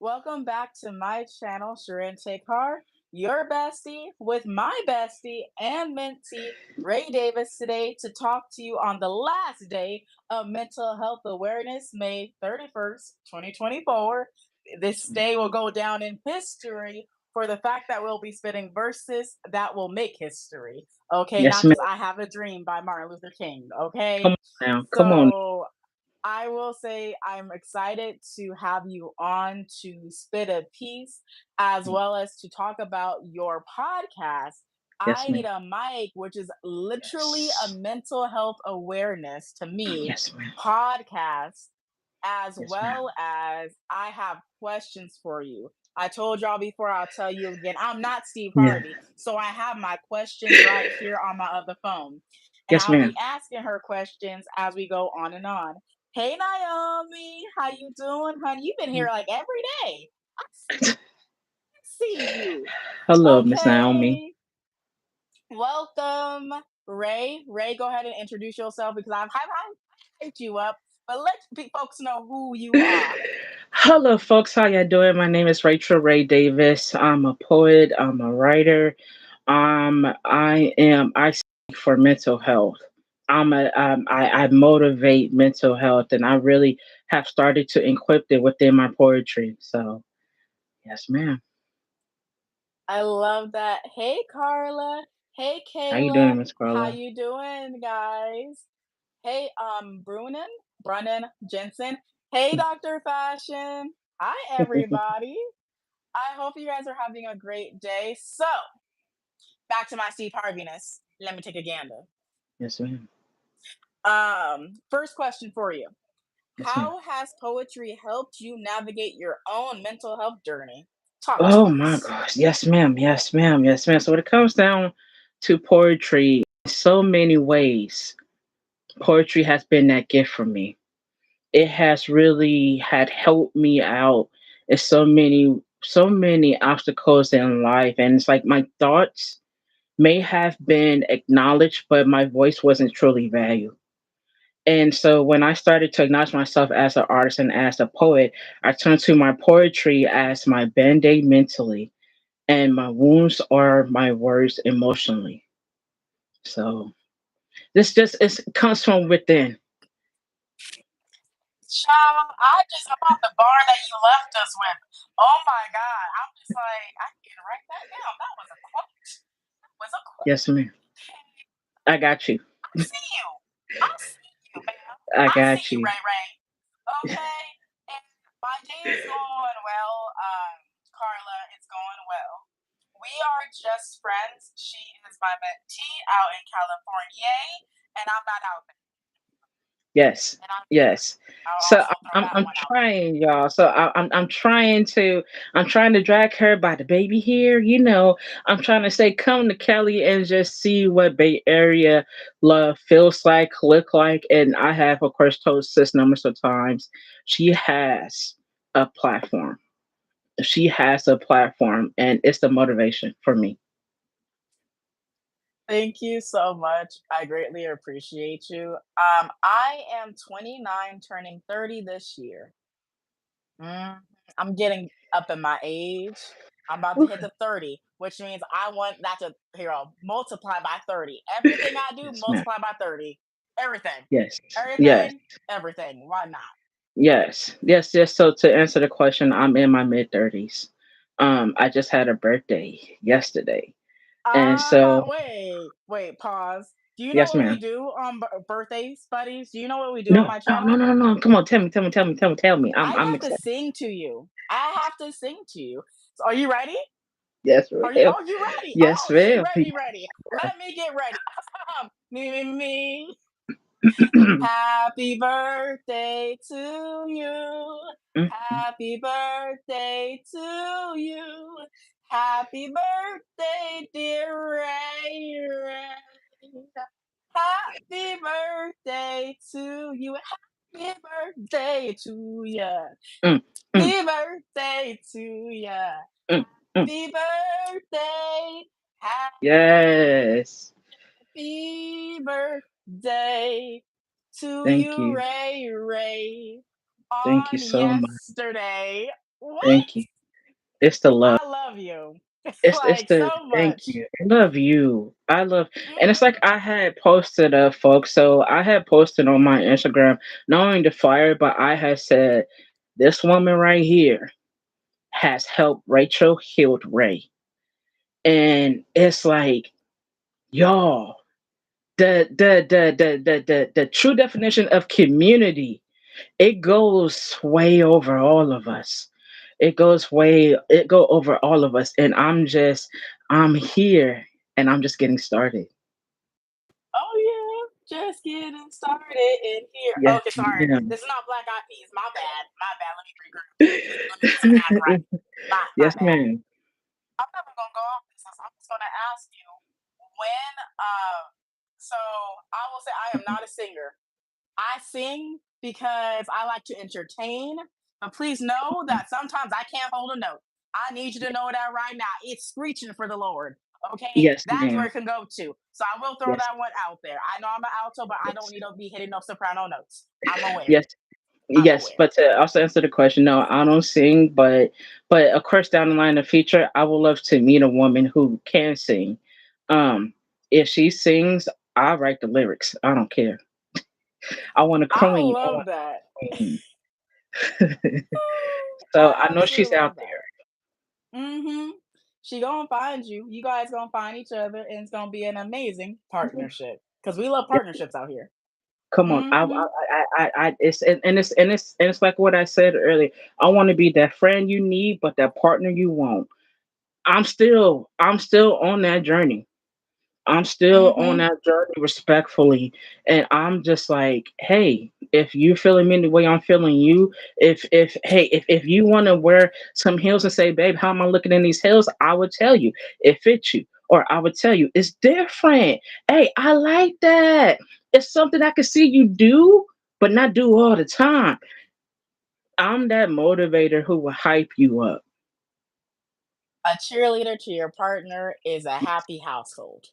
Welcome back to my channel, Charente Car, your bestie with my bestie and mentee, Ray Davis, today to talk to you on the last day of Mental Health Awareness, May 31st, 2024. This day will go down in history for the fact that we'll be spitting verses that will make history. Okay, Yes, not ma'am. just I Have a Dream by Martin Luther King. Come Okay, on now. Come on. so I will say I'm excited to have you on to spit a piece as well as to talk about your podcast. Yes, I need ma'am. a mic, which is literally a Yes. mental health awareness to me Yes, ma'am. podcast, as Yes, well ma'am. as I have questions for you. I told y'all before, I'll tell you again, I'm not Steve Yeah. Harvey, so I have my questions right here on my other phone. And Yes, I'll be ma'am. asking her questions as we go on and on. Hey Naomi, how you doing, honey? You've been here like every day. I see you. Hello, Miss Naomi. Okay. Welcome, Ray. Ray, go ahead and introduce yourself because I've hyped you up, but let folks know who you are. Hello, folks. How you doing? My name is Rachel Ray Davis. I'm a poet. I'm a writer. I speak for mental health. I motivate mental health, and I really have started to equip it within my poetry. So, yes, ma'am. I love that. Hey Carla. Hey How you doing, Kayla. Miss How Carla? you doing, guys? Hey, Brunnen, Jensen. Hey, Dr. Fashion. Hi, everybody. I hope you guys are having a great day. So, back to my Steve Harviness. Let me take a gander. Yes, ma'am. First question for you. Yes, ma'am. How has poetry helped you navigate your own mental health journey? Talk to Oh my us. gosh. Yes, ma'am. Yes, ma'am. Yes, ma'am. So when it comes down to poetry, in so many ways, poetry has been that gift for me. It has really had helped me out in so many obstacles in life. And it's like my thoughts may have been acknowledged, but my voice wasn't truly valued. And so when I started to acknowledge myself as an artist and as a poet, I turned to my poetry as my band-aid mentally, and my wounds are my words emotionally. So this just comes from within. Child, about the bar that you left us with. Oh my God. I'm just like, I can write that down. That was a quote. That was a quote. Yes, ma'am. I got you. I see you. I see you, man. I I see got you, you. Ray Ray. Okay. And my day is going well. Carla, it's going well. We are just friends. She is my mentee out in California, and I'm not out there. Yes. And I'm here. Yes. I'll So also throw I'm that I'm one out there. trying, y'all. So I'm trying to drag her by the baby here. I'm trying to say, come to Kelly and just see what Bay Area love feels like, look like. And I have, of course, told sis numbers of times she has a platform. She has a platform, and it's the motivation for me. Thank you so much. I greatly appreciate you. I am 29, turning 30 this year. Mm, I'm getting up in my age. I'm about to hit the 30, which means I want that to multiply by 30. Everything I do, Yes, ma'am. multiply by 30. Everything. Yes. Yes. Everything, everything. Why not? Yes. Yes. Yes. So to answer the question, I'm in my mid 30s. I just had a birthday yesterday, and so Wait, pause. Do you know yes, what we ma'am. do on birthdays, buddies? Do you know what we do on No, my no, no, channel? no, no. Come on, tell me, tell me, tell me, tell me, tell me. I I'm have to excited. sing to you. I have to sing to you. So are you ready? Yes, Are you? ma'am. Oh, you ready? Yes, Oh, she ma'am. ready, ready. Let me get ready. Me. Happy birthday to you. Happy birthday to you. Happy birthday, dear Ray. Happy birthday to you. Happy birthday to you. Mm, mm, Happy birthday to you. mm, mm. Happy birthday. Yes. Happy birthday to Thank you, you. Ray Ray, Thank you on so much. yesterday. What? Thank you. It's the love. I love you. It's Like the so thank much. you. I love you. I love, and it's like Mhm. I had posted folks. So I had posted on my Instagram, not only the flyer, but I had said this woman right here has helped Rachel healed Ray. And it's like, y'all, the true definition of community, it goes way over all of us. It go over all of us. And I'm here and I'm just getting started. Oh yeah, just getting started in here. Yes, Okay, sorry. ma'am. This is not Black Eyed Peas. My bad. My bad. Let me regroup. Let me get some act right. My Yes, bad. ma'am. I'm never gonna go off this. I'm just gonna ask you when. So I will say I am not a singer. I sing because I like to entertain. But please know that sometimes I can't hold a note. I need you to know that right now. It's screeching for the Lord. Okay, Yes, that's where ma'am. it can go to. So I will throw Yes, that one out there. I know I'm an alto, but I don't yes, need to be hitting no soprano notes. I'm aware. yes. I'm Yes, aware. but to also answer the question, no, I don't sing, but of course down the line in the future, I would love to meet a woman who can sing. Um, if she sings, I write the lyrics. I don't care. I want a I queen. I love want that. a queen. So I I know absolutely she's out love that. there. Mm-hmm. She gonna find you. You guys gonna find each other, and it's gonna be an amazing partnership. Cause we love Yeah, partnerships out here. come on. Mm-hmm. It's and it's like what I said earlier. I want to be that friend you need, but that partner you want. I'm still on that journey. I'm still on Mm-hmm. that journey respectfully. And I'm just like, hey, if you feeling me the way I'm feeling you, if you want to wear some heels and say, babe, how am I looking in these heels? I would tell you it fits you. Or I would tell you it's different. Hey, I like that. It's something I can see you do, but not do all the time. I'm that motivator who will hype you up. A cheerleader to your partner is a happy household.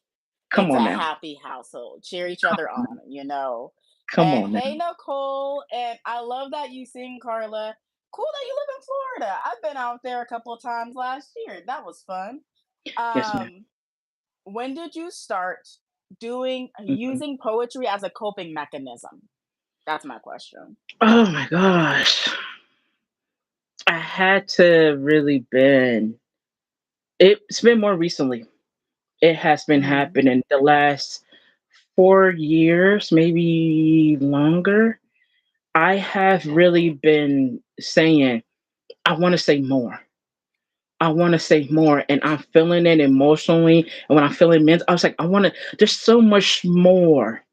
Come It's on a now. happy household. Cheer each other on, you know. Come And on now. hey, Nicole, and I love that you sing, Carla. Cool that you live in Florida. I've been out there a couple of times last year. That was fun. Yes, ma'am. Um, when did you start doing Mhm. using poetry as a coping mechanism? That's my question. Oh my gosh. I had to really been it's been more recently. It has been Mm-hmm. happening the last 4 years, maybe longer. I have really been saying, I want to say more. I want to say more. And I'm feeling it emotionally. And when I'm feeling mental, I was like, there's so much more.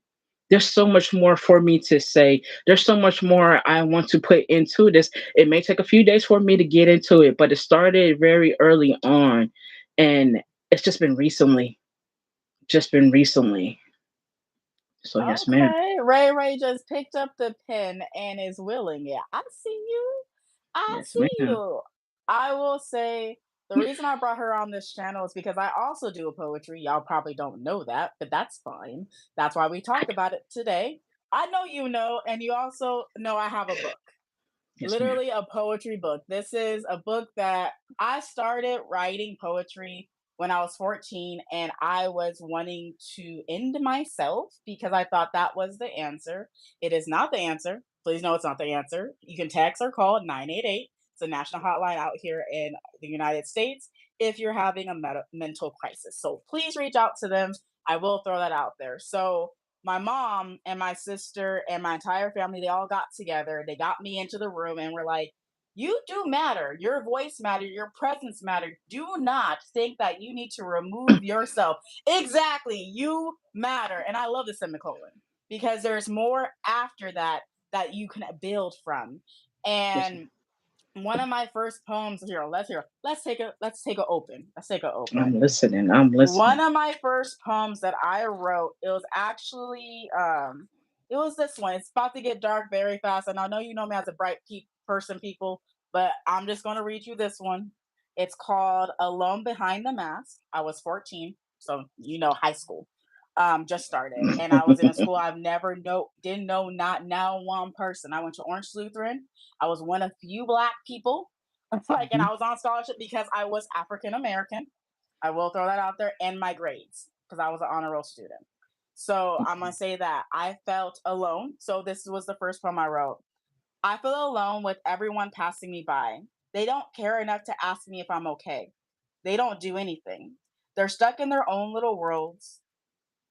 There's so much more for me to say. There's so much more I want to put into this. It may take a few days for me to get into it, but it started very early on. And it's just been recently. Just been recently. So yes, ma'am. Okay. Ray just picked up the pen and is willing. Yeah, I see you. I Yes, see ma'am. you. I will say the reason I brought her on this channel is because I also do a poetry. Y'all probably don't know that, but that's fine. That's why we talked about it today. I know you know, and you also know I have a book. Yes, ma'am. Literally a poetry book. This is a book that I started writing poetry when I was 14 and I was wanting to end myself because I thought that was the answer. It is not the answer. Please know it's not the answer. You can text or call 988. It's a national hotline out here in the United States if you're having a mental crisis. So please reach out to them. I will throw that out there. So my mom and my sister and my entire family, they all got together. They got me into the room and were like, you do matter. Your voice matter. Your presence matter. Do not think that you need to remove yourself. Exactly. You matter. And I love the semicolon because there's more after that that you can build from. Yes, ma'am. And one of my first poems here, let's take a open. Let's take a I'm open. listening. I'm One listening. of my first poems that I wrote, it was actually it was this one. It's about to get dark very fast, and I know you know me as a bright person, people, but I'm just gonna read you this one. It's called "Alone Behind the Mask." I was 14, so high school. Just started, and I was in a school I've never didn't know not now one person. I went to Orange Lutheran. I was one of few black people. Like, and Mhm. I was on scholarship because I was African American. I will throw that out there, and my grades because I was an honor roll student. So I'm gonna say that I felt alone. So this was the first poem I wrote. I feel alone with everyone passing me by. They don't care enough to ask me if I'm okay. They don't do anything. They're stuck in their own little worlds.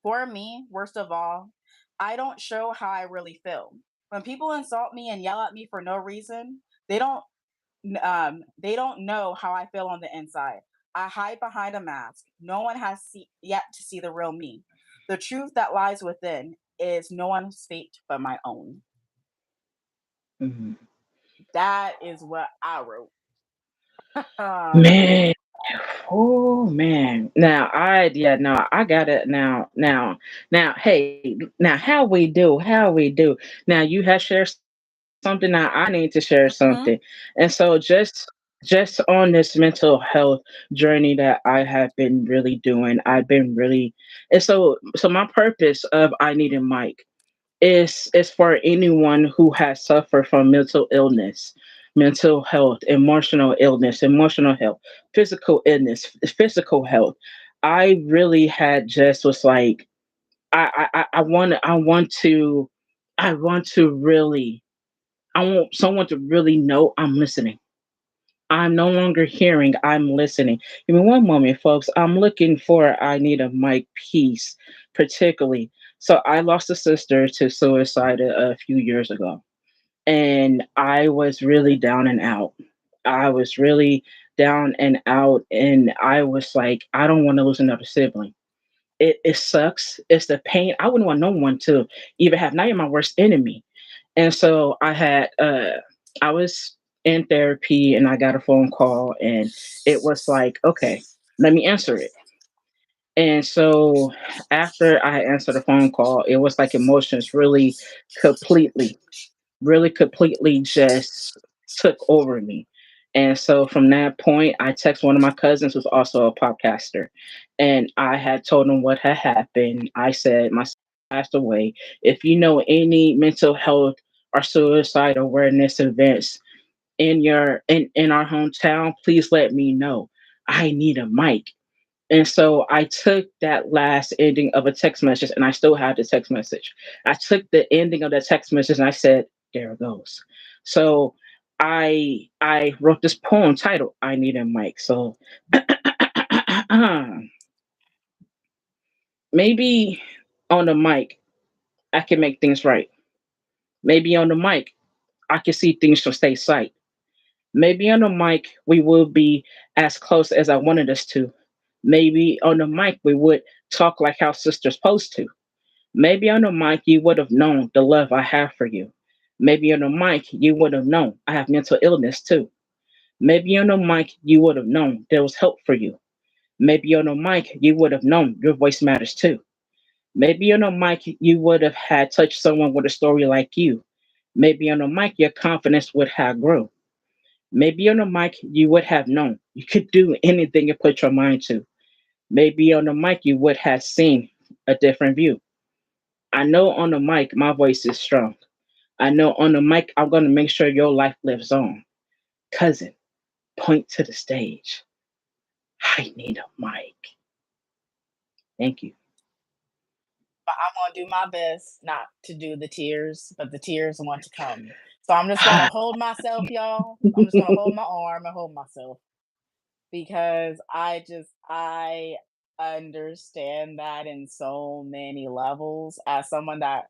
For me, worst of all, I don't show how I really feel. When people insult me and yell at me for no reason, they don't they don't know how I feel on the inside. I hide behind a mask. No one has yet to see the real me. The truth that lies within is no one's fate but my own. Mhm. That is what I wrote. Man, oh man. Now I yeah, no, I got it now. Hey, now how we do. Now you have shared something. Now I need to share Mhm. something. And so just on this mental health journey that I have been really doing, I've been really and so my purpose of I Need a Mic is for anyone who has suffered from mental illness, mental health, emotional illness, emotional health, physical illness, physical health. I really had just was like I want to really I want someone to really know I'm listening. I'm no longer hearing, I'm listening. Give me one moment, folks. I'm looking for I Need a Mic piece, particularly. So I lost a sister to suicide a few years ago, and I was really down and out. I was really down and out, and I was like, I don't want to lose another sibling. It sucks. It's the pain. I wouldn't want no one to even have. Now you're my worst enemy. And so I was in therapy and I got a phone call and it was like, okay, let me answer it. And so after I answered the phone call, it was like emotions completely, really completely just took over me. And so from that point, I texted one of my cousins who's also a podcaster. And I had told him what had happened. I said, my sister passed away. If you know any mental health or suicide awareness events in our hometown, please let me know. I need a mic. And so I took that last ending of a text message, and I still have the text message. I took the ending of the text message and I said, "There it goes." So I wrote this poem titled "I Need a Mic." So maybe on the mic I can make things right. Maybe on the mic I can see things from state sight. Maybe on the mic we will be as close as I wanted us to. Maybe on the mic we would talk like how sisters supposed to. Maybe on the mic you would have known the love I have for you. Maybe on the mic you would have known I have mental illness too. Maybe on the mic you would have known there was help for you. Maybe on the mic you would have known your voice matters too. Maybe on the mic you would have had touched someone with a story like you. Maybe on the mic your confidence would have grown. Maybe on the mic you would have known you could do anything you put your mind to. Maybe on the mic you would have seen a different view. I know on the mic my voice is strong. I know on the mic I'm going to make sure your life lives on. Cousin, point to the stage. I need a mic. Thank you. But I'm gonna do my best not to do the tears, but the tears want to come. So I'm just gonna hold myself, y'all. I'm just gonna hold my arm and hold myself because I understand that in so many levels. As someone that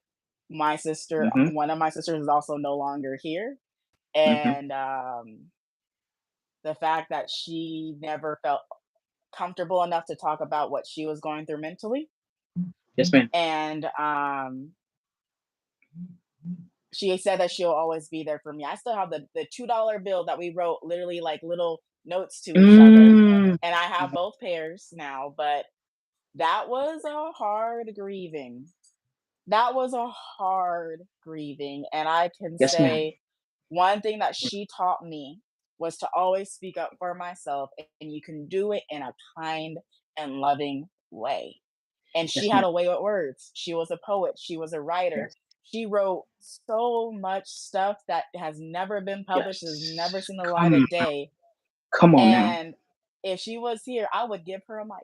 my sister, Hmm. one of my sisters is also no longer here, Hmm. and the fact that she never felt comfortable enough to talk about what she was going through mentally, Yes, ma'am. and she said that she'll always be there for me. I still have the $2 bill that we wrote literally like little notes to each other. Mm. And I have both pairs now, but that was a hard grieving. That was a hard grieving. And I can Yes, ma'am. say one thing that she taught me was to always speak up for myself, and you can do it in a kind and loving way. And she Yes, had ma'am. a way with words. She was a poet, she was a writer. Yes. She wrote so much stuff that has never been published, has never Yes. seen the light Come of on. day. Come on now. And if she was here, I would give her a mic.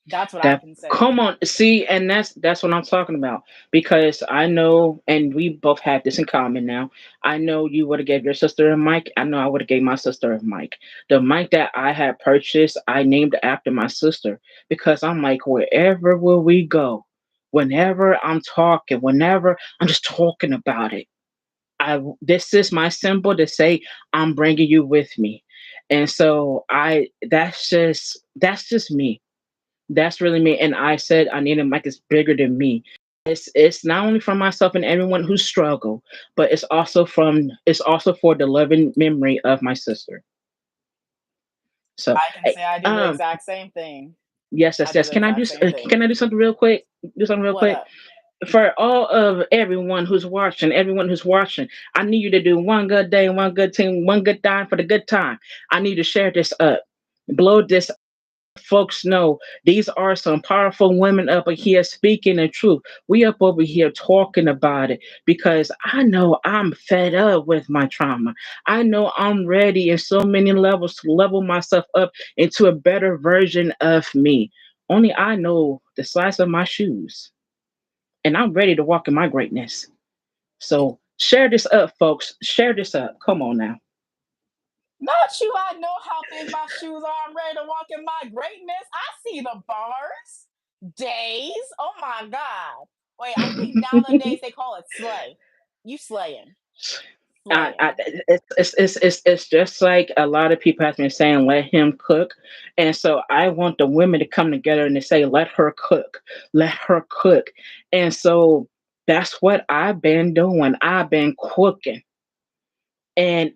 That's what I That can say. come on, see, and that's what I'm talking about. Because I know, and we both have this in common now. I know you would have gave your sister a mic. I know I would have gave my sister a mic. The mic that I had purchased, I named after my sister because I'm like, wherever will we go? Whenever I'm talking, whenever I'm just talking about it, I this is my symbol to say I'm bringing you with me. And so I that's just me. That's really me. And I said I need a mic that's bigger than me. It's not only from myself and everyone who struggle, but it's also for the loving memory of my sister. So I can hey, say I do the exact same thing. yes, I yes, do yes. the exact same thing. Can I do something real quick? Do something real What quick up? for all of everyone who's watching. I need you to do one good day, one good team, one good time for the good time. I need to share this up, blow this folks know these are some powerful women up here speaking the truth. We up over here talking about it because I know I'm fed up with my trauma. I know I'm ready in so many levels to level myself up into a better version of me. Only I know the size of my shoes, and I'm ready to walk in my greatness. So share this up, folks. Share this up. Come on now. Not you. I know how big my shoes are. I'm ready to walk in my greatness. I see the bars. Days. Oh my God. Wait, I think nowadays they call it slay. You slaying. Slaying. It's just like a lot of people have been saying, let him cook. And so I want the women to come together and to say, let her cook. And so that's what I've been doing. I've been cooking. And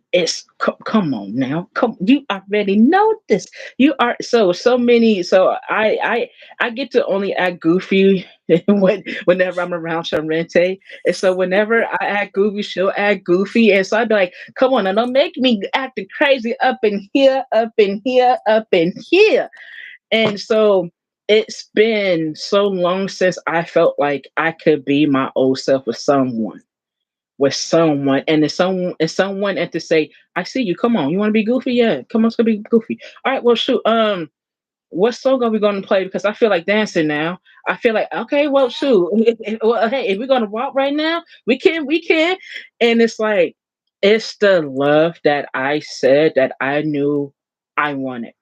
come on now, come, you already know this. You are so many. So I get to only act goofy whenever I'm around Charente. And so whenever I act goofy, she'll act goofy. And so I'd be like, come on, now don't make me acting crazy up in here, up in here, up in here. And so it's been so long since I felt like I could be my old self with someone, and it's someone and to say, I see you, come on, you want to be goofy, yeah, come on, let's go be goofy. All right, well, shoot, what song are we going to play? Because I feel like dancing now. I feel like, okay, well, shoot, well, hey, if we're going to walk right now, we can. And it's like, it's the love that I said that I knew I wanted.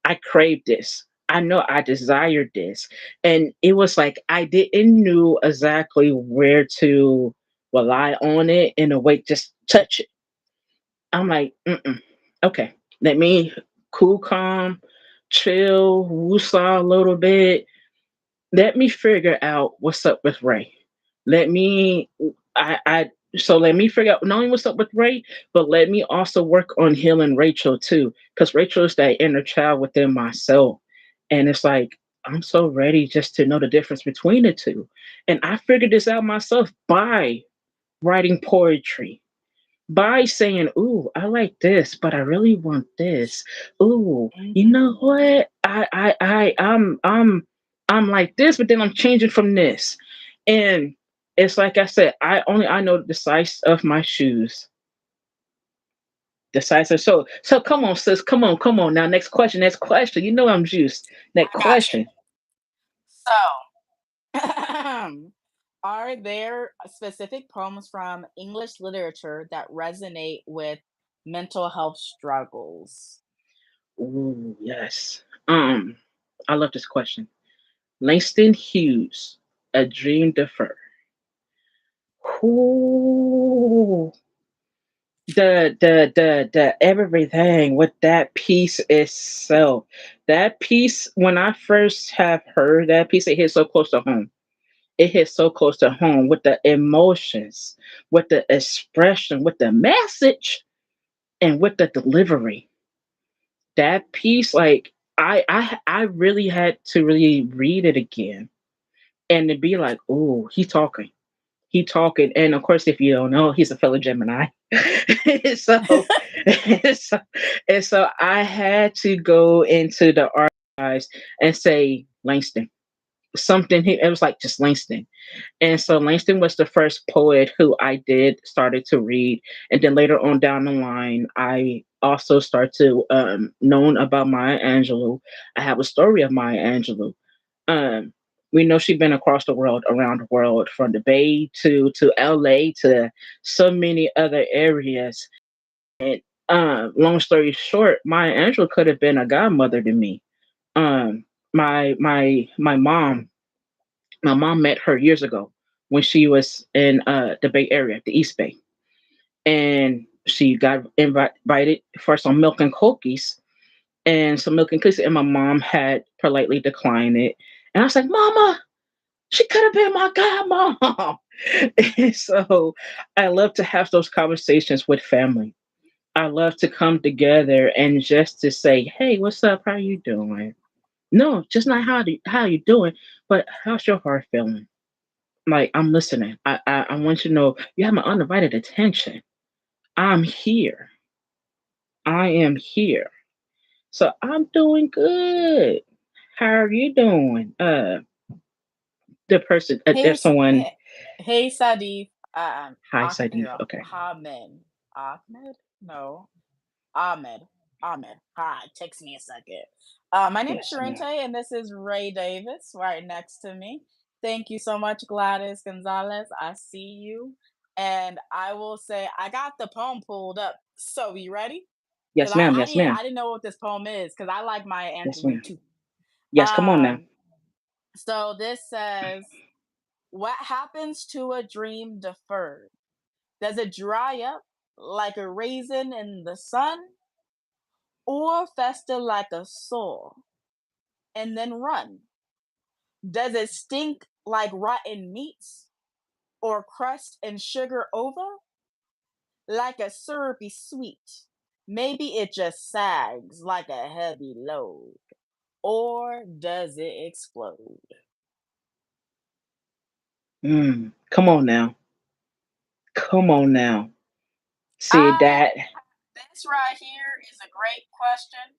I craved this. I know I desired this. And it was like I didn't knew exactly where to rely on it in a way, just touch it. I'm like, mm-mm. Okay, let me cool, calm, chill, woosah a little bit. Let me figure out what's up with Ray. Let me I so let me figure out not only what's up with Ray, but let me also work on healing Rachel too. Because Rachel is that inner child within myself. And it's like I'm so ready just to know the difference between the two. And I figured this out myself by writing poetry, by saying, "Ooh, I like this, but I really want this. Ooh, you Hmm. know what? I'm like this, but then I'm changing from this." And it's like I said, I know the size of my shoes. The size of so come on, sis, come on now. Next question, next question. You know I'm juiced. Next I got you. question. So, are there specific poems from English literature that resonate with mental health struggles? Ooh, yes. I love this question. Langston Hughes, A Dream Deferred. Ooh, the everything with that piece itself. That piece, when I first have heard that piece, it hit so close to home. It hit so close to home with the emotions, with the expression, with the message, and with the delivery. That piece, like I really had to really read it again and to be like, oh, he's talking. He talking, and of course, if you don't know, he's a fellow Gemini. so, so, and so I had to go into the archives and say Langston. Something it was like just Langston. And so Langston was the first poet who I did started to read. And then later on down the line, also start to known about Maya Angelou. I have a story of Maya Angelou. Um, we know she's been across the world, around the world, from the Bay to LA to so many other areas. And long story short, Maya Angelou could have been a godmother to me. Um, my mom met her years ago when she was in the Bay Area, the East Bay, and she got invited for some milk and cookies and some milk and cookies, and my mom had politely declined it. And I was like, Mama, she could have been my godmom. And so I love to have those conversations with family. I love to come together and just to say, hey, what's up? How you doing? No, just not how you doing, but how's your heart feeling? Like, I'm listening. I want you to know you have my undivided attention. I'm here. I am here. So I'm doing good. How are you doing? The person, Hey, there's someone. hey, Sadif. Hi, Saidif. No, Okay. Ahmed. Ahmed? No, Ahmed. Ahmed. Hi, text me a second. My name is Yes, Charente, ma'am. and this is Ray Davis right next to me. Thank you so much, Gladys Gonzalez. I see you. And I will say, I got the poem pulled up. So, you ready? Because Yes, ma'am. Yes, I ma'am. didn't know what this poem is, because I like Maya Yes, Angelou ma'am. too. Yes, come on now. Um, so this says, what happens to a dream deferred? Does it dry up like a raisin in the sun, or fester like a sore and then run? Does it stink like rotten meats, or crust and sugar over like a syrupy sweet? Maybe it just sags like a heavy load, or does it explode? Come on now. Come on now. See I that? This right here is a great question.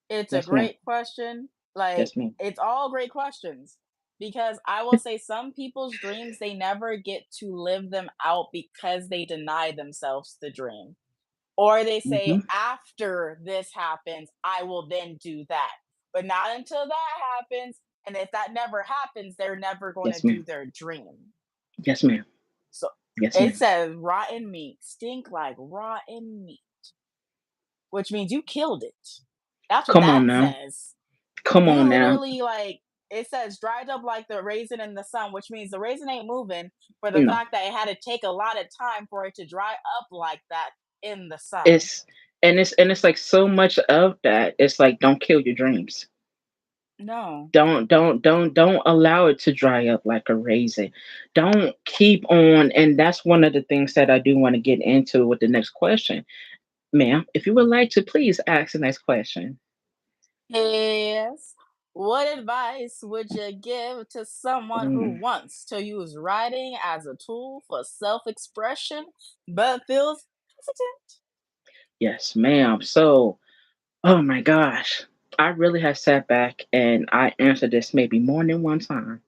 It's a Yes, ma'am. great question. Like, Yes, ma'am. it's all great questions, because I will say some people's dreams, they never get to live them out because they deny themselves the dream. Or they say, Mm-hmm. after this happens, I will then do that. But not until that happens. And if that never happens, they're never going to Yes, ma'am. do their dream. Yes, ma'am. So Yes, it ma'am. says rotten meat, stink like rotten meat, which means you killed it. That's what Come that on now. says. Come You on now. literally, like, it says dried up like the raisin in the sun, which means the raisin ain't moving, for the No, fact that it had to take a lot of time for it to dry up like that in the sun. it's and it's like so much of that. It's like don't kill your dreams. No. Don't allow it to dry up like a raisin. Don't keep on. And that's one of the things that I do want to get into with the next question. Ma'am, if you would like to please ask the next question. Yes. What advice would you give to someone who Mm, wants to use writing as a tool for self expression but feels hesitant? yes, ma'am. So, oh my gosh, I really have sat back and I answered this maybe more than one time.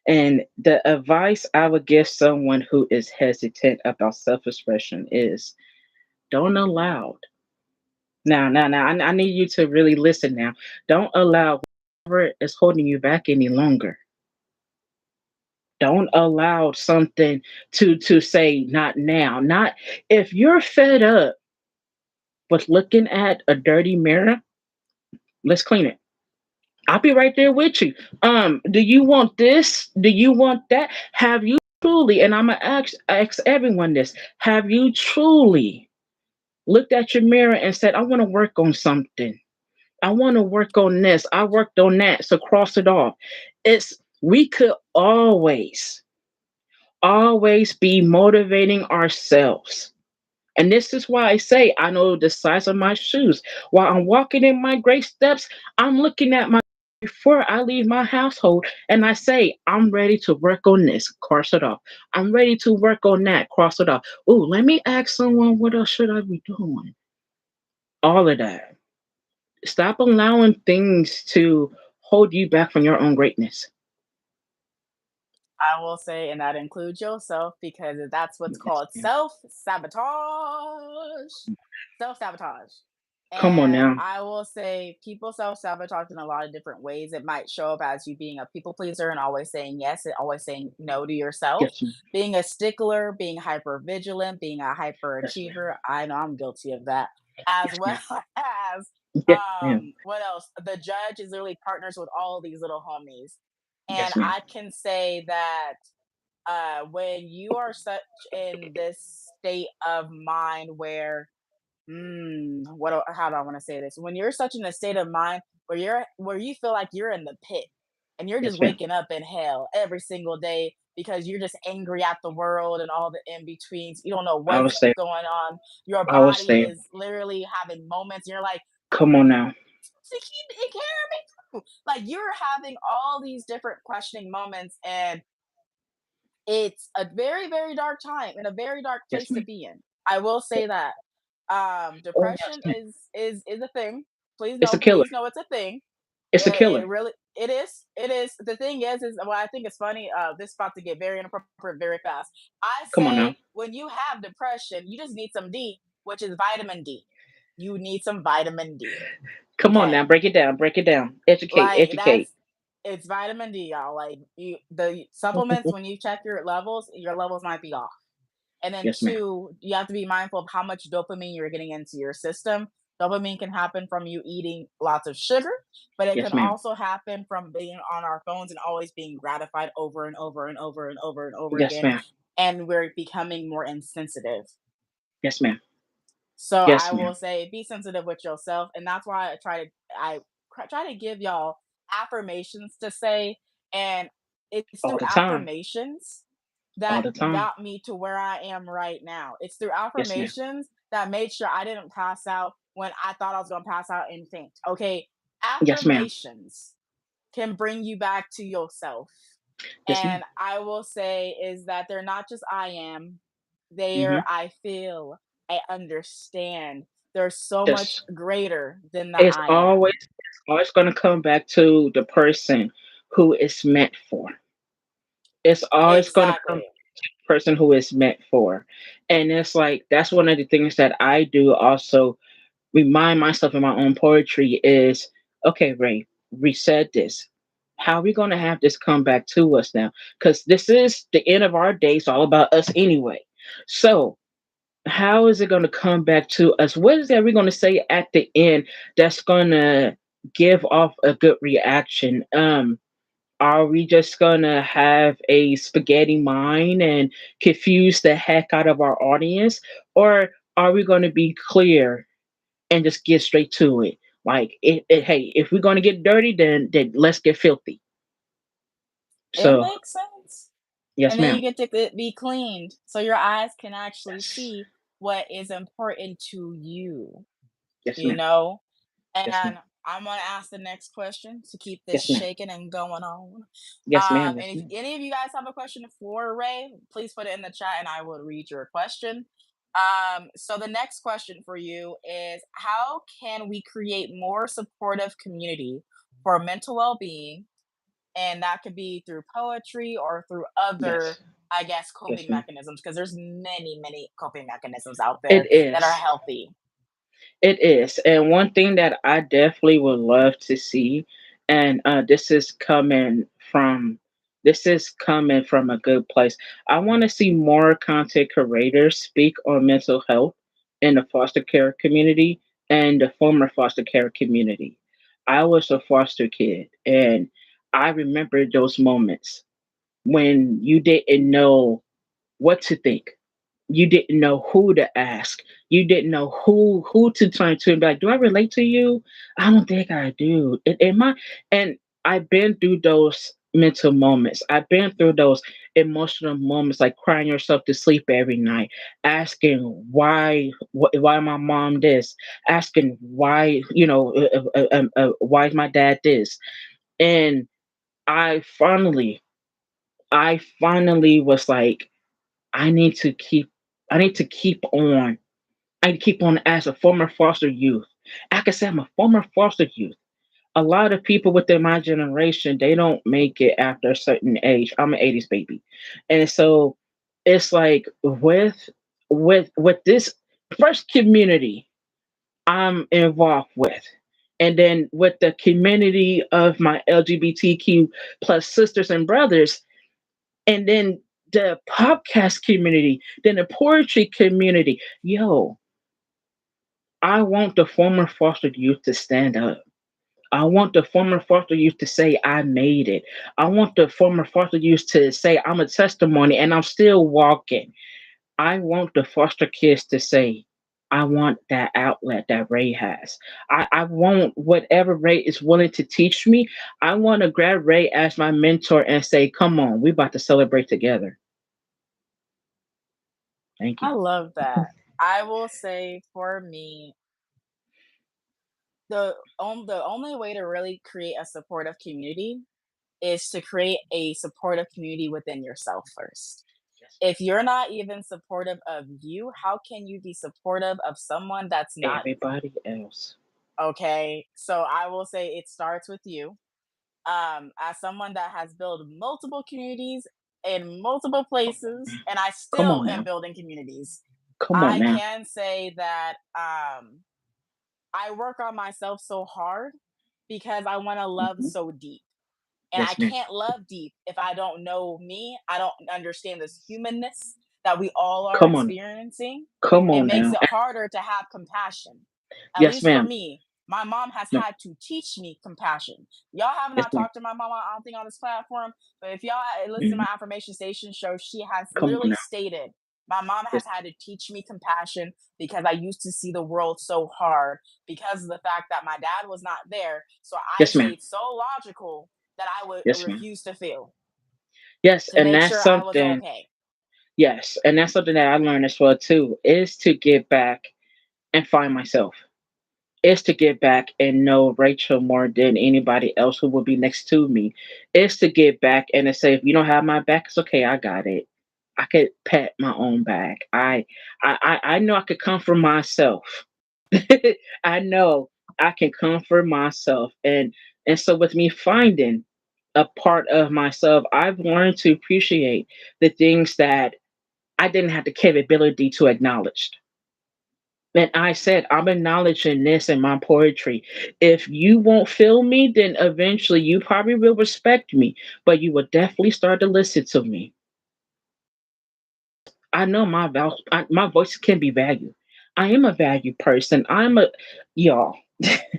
And the advice I would give someone who is hesitant about self-expression is don't allow. Now, I need you to really listen now. Don't allow whatever is holding you back any longer. Don't allow something to say not now. Not if you're fed up with looking at a dirty mirror, let's clean it. I'll be right there with you. Do you want this? Do you want that? Have you truly, and I'm gonna ask everyone this, have you truly looked at your mirror and said, I want to work on something? I want to work on this. I worked on that. So cross it off. It's we could always be motivating ourselves. And this is why I say I know the size of my shoes. While I'm walking in my great steps, I'm looking at my before I leave my household and I say, I'm ready to work on this, cross it off. I'm ready to work on that, cross it off. Oh, let me ask someone what else should I be doing? All of that. Stop allowing things to hold you back from your own greatness. I will say, and that includes yourself, because that's what's Yes, called ma'am. self sabotage. Self sabotage. Come on And now. I will say people self-sabotage in a lot of different ways. It might show up as you being a people pleaser and always saying yes and always saying no to yourself, Yes, ma'am. being a stickler, being hyper vigilant, being a Yes, ma'am. hyperachiever. I know I'm guilty of that. As Yes, well ma'am. as Yes, ma'am. what else? The judge is literally partners with all these little homies. And Yes, ma'am. I can say that when you are such in this state of mind where how do I want to say this? When you're such in a state of mind where you feel like you're in the pit and you're just Yes, ma'am. waking up in hell every single day because you're just angry at the world and all the in betweens. You don't know I what's was there. going on. Your I was body there. is literally having moments. You're like, Come on now. "Does he take care of me too?" Like you're having all these different questioning moments, and it's a very, very dark time and a very dark Yes, place to ma'am. be in. I will say that. Oh, yes, Depression ma'am. is a thing. It's a killer. Please know it's a thing. It's a It killer. really it is. The thing is what I think is funny. This is about to get very inappropriate very fast. I Come on now. say when you have depression, you just need some D, which is vitamin D. You need some vitamin D. Come on now. Okay, Break it down. Break it down. Educate. like Educate. it's vitamin D, y'all. Like the supplements when you check your levels might be off. And then Yes, ma'am. two, you have to be mindful of how much dopamine you're getting into your system. Dopamine can happen from you eating lots of sugar, but it can Yes, ma'am. also happen from being on our phones and always being gratified over and over and over and over and over Yes, again. ma'am. And we're becoming more insensitive. Yes, ma'am. So I Yes, will ma'am. say be sensitive with yourself. And that's why I try to give y'all affirmations to say. And it's All through the time. affirmations All that the time. got me to where I am right now. It's through Yes, ma'am. affirmations that made sure I didn't pass out when I thought I was going to pass out and faint. Okay. Yes, ma'am. Affirmations can bring you back to yourself. Yes, ma'am. And I will say is that they're not just I am, they're Mm-hmm. I feel, I understand. They're so much Just greater than the it's I am. always going to come back to the person who it's meant for. It's always going to come Exactly. person who is meant for. And it's like that's one of the things that I do also remind myself in my own poetry is okay, Ray, reset this. How are we going to have this come back to us now? Because this is the end of our days, all about us anyway. So, how is it going to come back to us? What is that we're going to say at the end that's going to give off a good reaction? Are we just gonna have a spaghetti mind and confuse the heck out of our audience? Or are we gonna be clear and just get straight to it? Like, hey, if we're gonna get dirty, then let's get filthy. It So, makes sense. yes, And then you ma'am. get to be cleaned so your eyes can actually Yes, see what is important to you, yes, you ma'am. know? Yes, ma'am. And I'm gonna ask the next question to keep this Yes, ma'am. shaking and going on. Yes, ma'am. Yes, And if ma'am. any of you guys have a question for Ray, please put it in the chat and I will read your question. So the next question for you is how can we create more supportive community for mental well-being? And that could be through poetry or through other, Yes, I guess, yes, coping ma'am. mechanisms, because there's many, many coping mechanisms out It there that are is. healthy. It is. And one thing that I definitely would love to see, and this is coming from a good place. I want to see more content creators speak on mental health in the foster care community and the former foster care community. I was a foster kid and I remember those moments when you didn't know what to think. You didn't know who to ask. You didn't know who to turn to and be like, do I relate to you? I don't think I do. Am I? And I've been through those mental moments. I've been through those emotional moments, like crying yourself to sleep every night, asking why my mom this, asking why why is my dad this, and I finally, I finally was like, I need to keep I need to keep on. I need to keep on as a former foster youth. I can say I'm a former foster youth. A lot of people within my generation, they don't make it after a certain age. I'm an 80s baby. And so it's like with this first community, I'm involved with. And then with the community of my LGBTQ plus sisters and brothers, and then the podcast community, then the poetry community. Yo, I want the former foster youth to stand up. I want the former foster youth to say, I made it. I want the former foster youth to say, I'm a testimony and I'm still walking. I want the foster kids to say, I want that outlet that Ray has. I want whatever Ray is willing to teach me. I want to grab Ray as my mentor and say, come on, we about to celebrate together. Thank I you. love that. I will say for me, the only way to really create a supportive community is to create a supportive community within yourself first. Yes, If you're not even supportive of you, how can you be supportive of someone that's ma'am. not Everybody else. okay? So I will say it starts with you. As someone that has built multiple communities in multiple Come on places, now. and I Come still on am now. building communities, Come on I now. can say that I work on myself so hard because I want to love Hmm. so deep. And I Yes, ma'am. can't love deep if I don't know me. I don't understand this humanness that we all are Come on. experiencing. Come It on makes now. it harder to have compassion. At Yes, least for ma'am. me, my mom has No. had to teach me compassion. Y'all have Yes, not ma'am. talked to my mama, I don't think, on this platform, but if y'all listen to Hmm. my affirmation station show, she has Come on literally now. stated, my mom has Yes. had to teach me compassion because I used to see the world so hard because of the fact that my dad was not there. So I Yes, ma'am. stayed so logical that I would Yes, ma'am. refuse to feel Yes, to and make that's sure I was something. okay. Yes, and that's something that I learned as well too. Is to get back and find myself. Is to get back and know Rachel more than anybody else who will be next to me. Is to get back and to say, if you don't have my back, it's okay. I got it. I could pat my own back. I know I could comfort myself. I know I can comfort myself, and so with me finding a part of myself, I've learned to appreciate the things that I didn't have the capability to acknowledge. And I said, I'm acknowledging this in my poetry. If you won't feel me, then eventually you probably will respect me, but you will definitely start to listen to me. I know my voice can be valued. I am a valued person. I'm a y'all.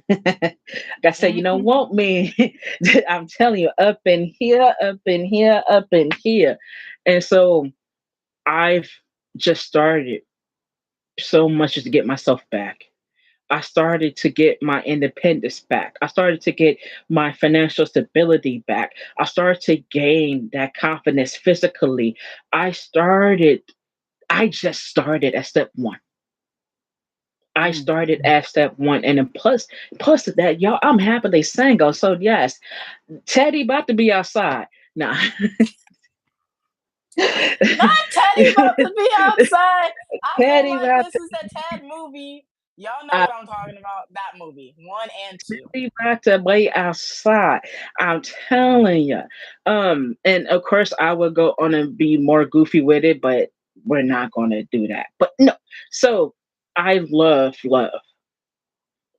Like I said, you know Mhm. what, man? I'm telling you, up in here, up in here, up in here. And so I've just started so much just to get myself back. I started to get my independence back. I started to get my financial stability back. I started to gain that confidence physically. I started, I just started at step one. I Mm. started at step one. And then plus that, y'all, I'm happily single. So yes, Teddy about to be outside. Nah. Not Teddy about to be outside. I feel Teddy like about this is the Ted movie. Y'all know to, what I'm talking about. That movie, one and two. we got to lay outside. I'm telling you. And of course, I would go on and be more goofy with it, but we're not going to do that. But no. So I love love.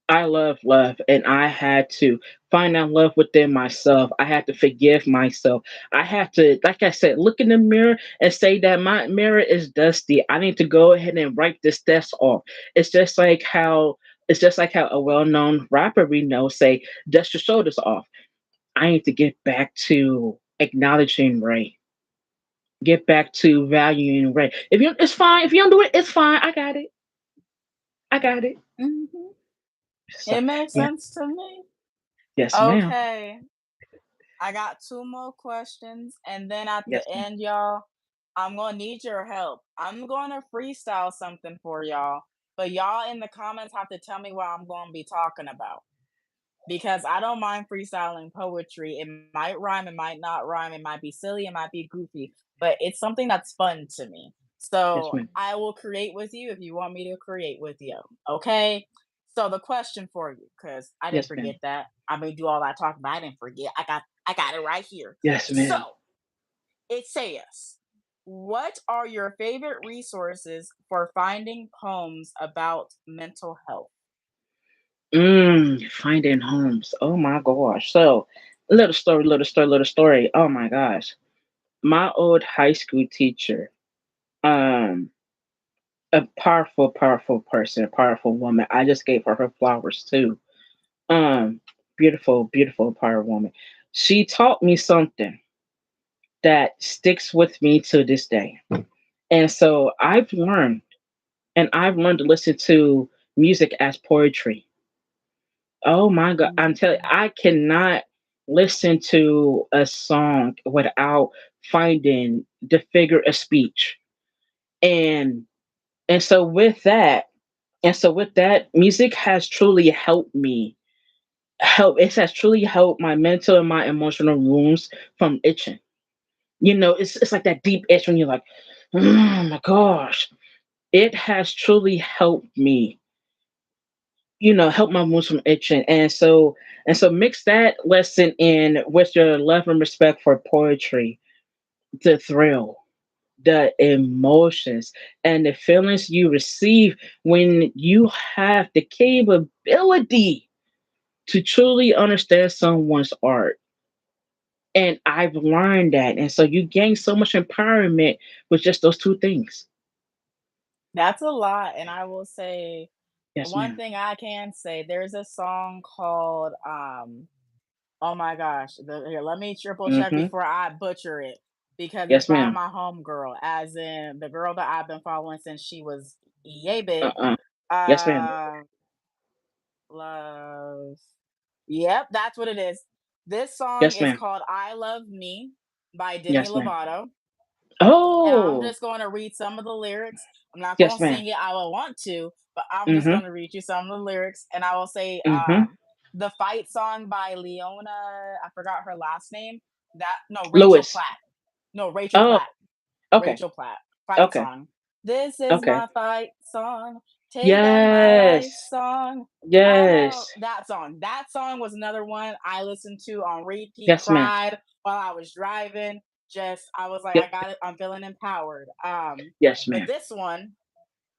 I love love, and I had to find that love within myself. I had to forgive myself. I had to, like I said, look in the mirror and say that my mirror is dusty. I need to go ahead and wipe this dust off. It's just like how it's just like how a well-known rapper we know say, "Dust your shoulders off." I need to get back to acknowledging Ray. Get back to valuing Ray. If you, it's fine. If you don't do it, it's fine. I got it. I got it. Mhm. So, It makes yeah. sense to me. Yes, ma'am. Okay, I got two more questions, and then at the Yes, ma'am. end, y'all, I'm gonna need your help. I'm gonna freestyle something for y'all, but y'all in the comments have to tell me what I'm gonna be talking about because I don't mind freestyling poetry. It might rhyme, it might not rhyme, it might be silly, it might be goofy, but it's something that's fun to me. Yes, So ma'am. I will create with you if you want me to create with you. Okay. So the question for you, because I didn't Yes, forget ma'am. that. I may do all that talking, but I didn't forget. I got it right here. Yes, So ma'am. it says, what are your favorite resources for finding poems about mental health? Finding homes. Oh my gosh. So, little story, little story, little story. Oh my gosh. My old high school teacher, um, a powerful, powerful person, a powerful woman. I just gave her flowers too. Um, Beautiful, beautiful, powerful woman. She taught me something that sticks with me to this day. And so I've learned to listen to music as poetry. Oh my God. I'm telling you, Mm. I cannot listen to a song without finding the figure of speech. And and so with that, music has truly helped me. It has truly helped my mental and my emotional wounds from itching. It's like that deep itch when you're like, oh my gosh. It has truly helped me, help my wounds from itching. And so mix that lesson in with your love and respect for poetry, the thrill, the emotions, and the feelings you receive when you have the capability to truly understand someone's art. And I've learned that. And so you gain so much empowerment with just those two things. That's a lot, and I will say Yes, one ma'am. thing I can say, there's a song called, oh my gosh, here, let me triple check Mm-hmm. before I butcher it because it's Yes, by ma'am. my homegirl, as in the girl that I've been following since she was yay big. Uh-uh. Yes, ma'am. Uh, Love. Yep, that's what it is. This song Yes, is ma'am. called "I Love Me" by Demi Yes, ma'am. Lovato. And I'm Oh, just going to read some of the lyrics. I'm not going yes, to ma'am. sing it. I will want to, but I'm just Mm-hmm. going to read you some of the lyrics. And I will say, Mm-hmm. the fight song by Leona, I forgot her last name. That, no, Rachel Lewis. Platt. No, Rachel Oh, Platt. okay. Rachel Platt. Fight Okay. song. This is Okay. my fight song. Take back my life Yes. song. I know Yes. that song. That song was another one I listened to on repeat, Yes, ma'am. cried while I was driving. Just I was like, Yes, I got it. I'm feeling empowered. yes, But ma'am. this one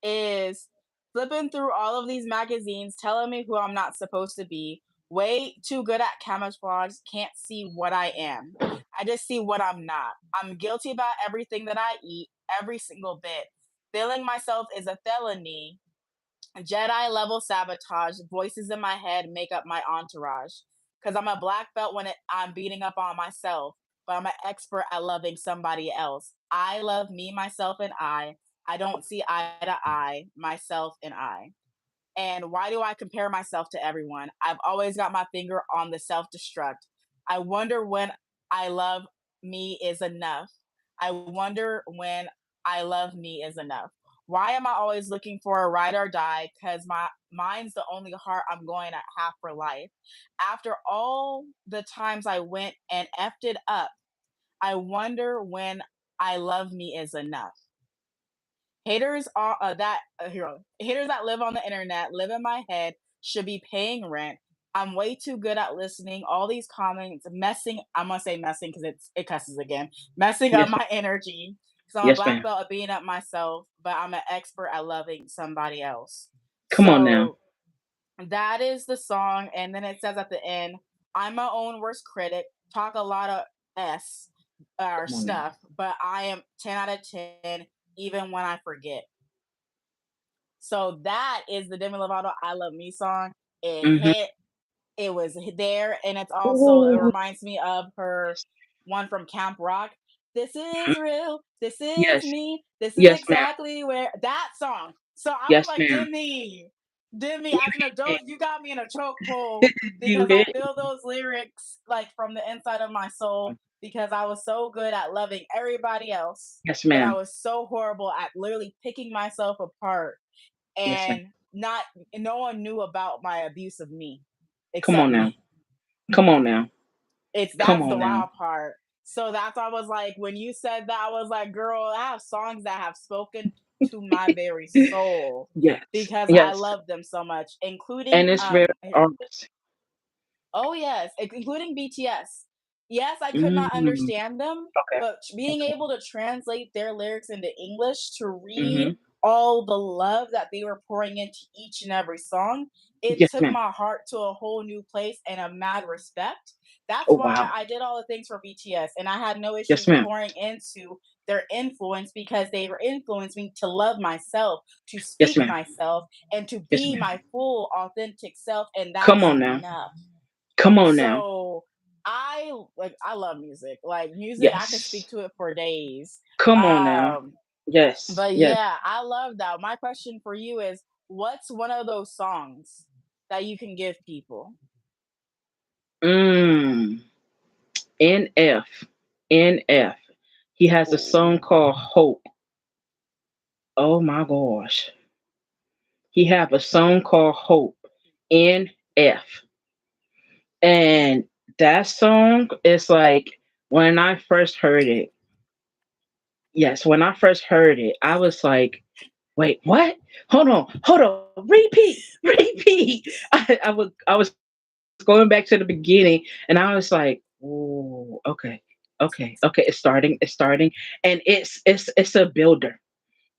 is flipping through all of these magazines, telling me who I'm not supposed to be. Way too good at camouflage, can't see what I am. I just see what I'm not. I'm guilty about everything that I eat, every single bit. Feeling myself is a felony. Jedi level sabotage, voices in my head make up my entourage. Because I'm a black belt when I'm beating up on myself, but I'm an expert at loving somebody else. I love me, myself, and I. I don't see eye to eye, myself and I. And why do I compare myself to everyone? I've always got my finger on the self destruct. I wonder when I love me is enough. I wonder when I love me is enough. Why am I always looking for a ride or die? Because my mine's the only heart I'm going at half for life. After all the times I went and effed it up, I wonder when I love me is enough. Haters are that hero. Haters that live on the internet, live in my head, should be paying rent. I'm way too good at listening. All these comments messing. I'm gonna say messing because it cusses again. Messing up Yes. my energy. So I'm a Yes, black ma'am. belt at being up myself, but I'm an expert at loving somebody else. Come on now. So that is the song, and then it says at the end, "I'm my own worst critic. Talk a lot of s or Come on now. stuff, but I am 10 out of 10, even when I forget." So that is the Demi Lovato "I Love Me" song. It Mm-hmm. hit. It was there, and it's also it Ooh, reminds me of her one from Camp Rock. This mhm. is real. This is Yes. me. This is Yes, ma'am. exactly where that song. So I was Yes, like, ma'am. Demi, You as an hit adult, you got me in a chokehold it. You because I hit feel those lyrics like from the inside of my soul it. because I was so good at loving everybody else, Yes, but I ma'am. was so horrible at literally picking myself apart Yes, ma'am. and not no one knew about my abuse of me Come except on now. me. Come on now. It's Come that's the on now. wild part. So that's why I was like, when you said that, I was like, girl, I have songs that have spoken to my very soul Yes. because I Yes. love them so much, including And it's very honest. oh yes, including BTS. Yes, I could not Mm, understand them, okay. but being Okay. able to translate their lyrics into English to read Mm-hmm. all the love that they were pouring into each and every song, it Yes, took ma'am. my heart to a whole new place and a mad respect. That's Oh why wow. I did all the things for BTS and I had no Yes, issues ma'am. pouring into their influence because they were influenced me to love myself, to Yes, speak ma'am. myself, and to Yes, be ma'am. my full authentic self, and Come that's on now. enough. Come on now. So I love music. Like music, I can speak Yes. to it for days. Come on now. Um, Yes. but Yes. yeah, I love that. My question for you is, what's one of those songs that you can give people? Mm. NF. NF. He has a song Ooh. called Hope. Oh my gosh. He have a song called Hope. NF. And that song is like when I first heard it, yes, when I first heard it, I was like, wait, what? Hold on, repeat, repeat. I was going back to the beginning and I was like, oh, okay, okay, it's starting. And it's a builder.